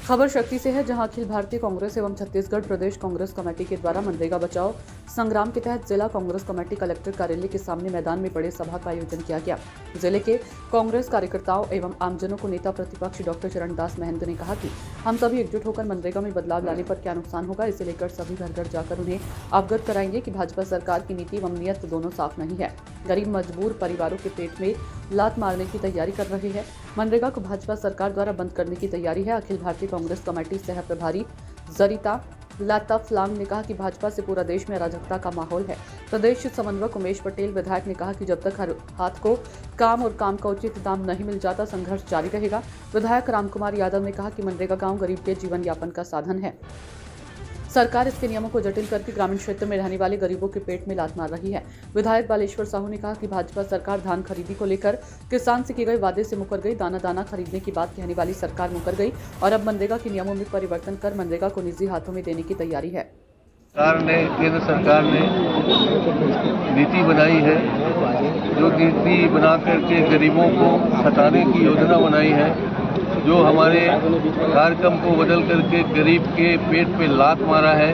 खबर शक्ति से है, जहां अखिल भारतीय कांग्रेस एवं छत्तीसगढ़ प्रदेश कांग्रेस कमेटी के द्वारा मनरेगा बचाओ संग्राम के तहत जिला कांग्रेस कमेटी कलेक्टर कार्यालय के सामने मैदान में बड़े सभा का आयोजन किया गया। जिले के कांग्रेस कार्यकर्ताओं एवं आमजनों को नेता प्रतिपक्ष डॉक्टर चरणदास महंत ने कहा कि हम सभी एकजुट होकर मनरेगा में बदलाव लाने पर क्या नुकसान होगा, इसे लेकर सभी घर घर जाकर उन्हें अवगत कराएंगे कि भाजपा सरकार की नीति एवं नीयत दोनों साफ नहीं है। गरीब मजबूर परिवारों के पेट में लात मारने की तैयारी कर रहे हैं। मनरेगा को भाजपा सरकार द्वारा बंद करने की तैयारी है। अखिल भारतीय कांग्रेस कमेटी सह प्रभारी जरिता लाताफलांग ने कहा कि भाजपा से पूरा देश में अराजकता का माहौल है। प्रदेश समन्वयक उमेश पटेल विधायक ने कहा कि जब तक हर हाथ को काम और काम का उचित दाम नहीं मिल जाता, संघर्ष जारी रहेगा। विधायक रामकुमार यादव ने कहा कि मनरेगा गांव गरीब के जीवन यापन का साधन है। सरकार इसके नियमों को जटिल करके ग्रामीण क्षेत्र में रहने वाले गरीबों के पेट में लात मार रही है। विधायक बालेश्वर साहू ने कहा कि भाजपा सरकार धान खरीदी को लेकर किसान से किए गए वादे से मुकर गई। दाना दाना खरीदने की बात कहने वाली सरकार मुकर गई और अब मनरेगा के नियमों में परिवर्तन कर मनरेगा को निजी हाथों में देने की तैयारी है। केंद्र सरकार ने नीति बनाई है, जो नीति बना करके गरीबों को सताने की योजना बनाई है, जो हमारे कार्यक्रम को बदल करके गरीब के पेट पे लात मारा है,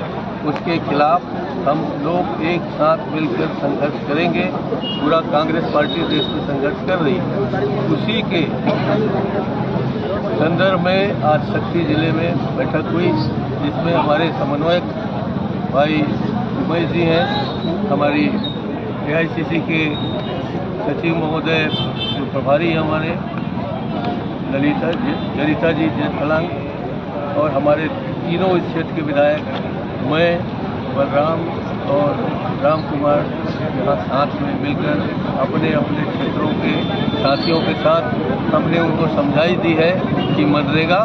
उसके खिलाफ हम लोग एक साथ मिलकर संघर्ष करेंगे। पूरा कांग्रेस पार्टी देश में संघर्ष कर रही है। उसी के संदर्भ में आज शक्ति जिले में बैठक हुई, जिसमें हमारे समन्वयक भाई उमेश जी हैं, हमारी AICC के सचिव महोदय जो प्रभारी हैं हमारे जरिता जी फलांग, और हमारे तीनों इस क्षेत्र के विधायक, मैं, बलराम और राम कुमार, यहाँ साथ में मिलकर अपने अपने क्षेत्रों के साथियों के साथ हमने उनको समझाई दी है कि मनरेगा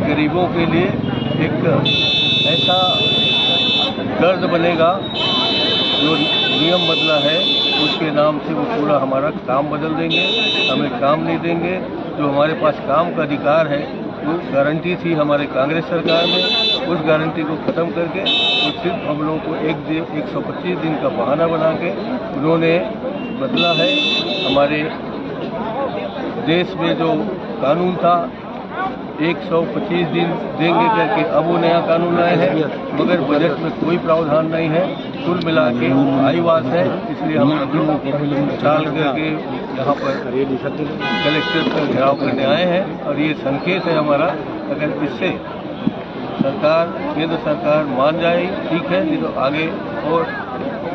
गरीबों के लिए एक ऐसा कर्ज बनेगा, जो नियम बदला है उसके नाम से वो पूरा हमारा काम बदल देंगे, हमें काम नहीं देंगे। जो हमारे पास काम का अधिकार है, वो गारंटी थी हमारे कांग्रेस सरकार में, उस गारंटी को ख़त्म करके वो सिर्फ हम लोगों को 125 दिन का बहाना बना के उन्होंने बदला है। हमारे देश में जो कानून था 125 दिन देंगे करके, अब वो नया कानून आया है, मगर बजट में कोई प्रावधान नहीं है। कुल मिला के भाईवाद है, इसलिए हम चाल करके यहाँ पर कलेक्टर का घेराव करने आए हैं। और ये संकेत है हमारा, अगर इससे सरकार, केंद्र सरकार मान जाए ठीक है, नहीं तो आगे और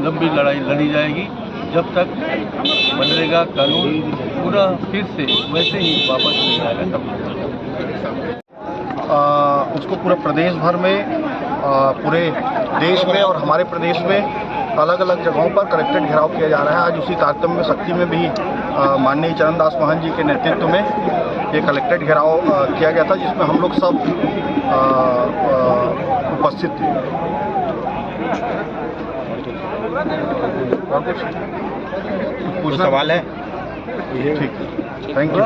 लंबी लड़ाई लड़ी जाएगी, जब तक मनरेगा कानून पूरा फिर से वैसे ही वापस नहीं आएगा तब तक। उसको पूरे प्रदेश भर में, पूरे देश में और हमारे प्रदेश में अलग अलग जगहों पर कलेक्ट्रेट घेराव किया जा रहा है। आज उसी तारतम्य में शक्ति में भी माननीय चरणदास महंत जी के नेतृत्व में ये कलेक्ट्रेट घेराव किया गया था, जिसमें हम लोग सब उपस्थित थे। और कुछ सवाल है? ठीक, थैंक यू।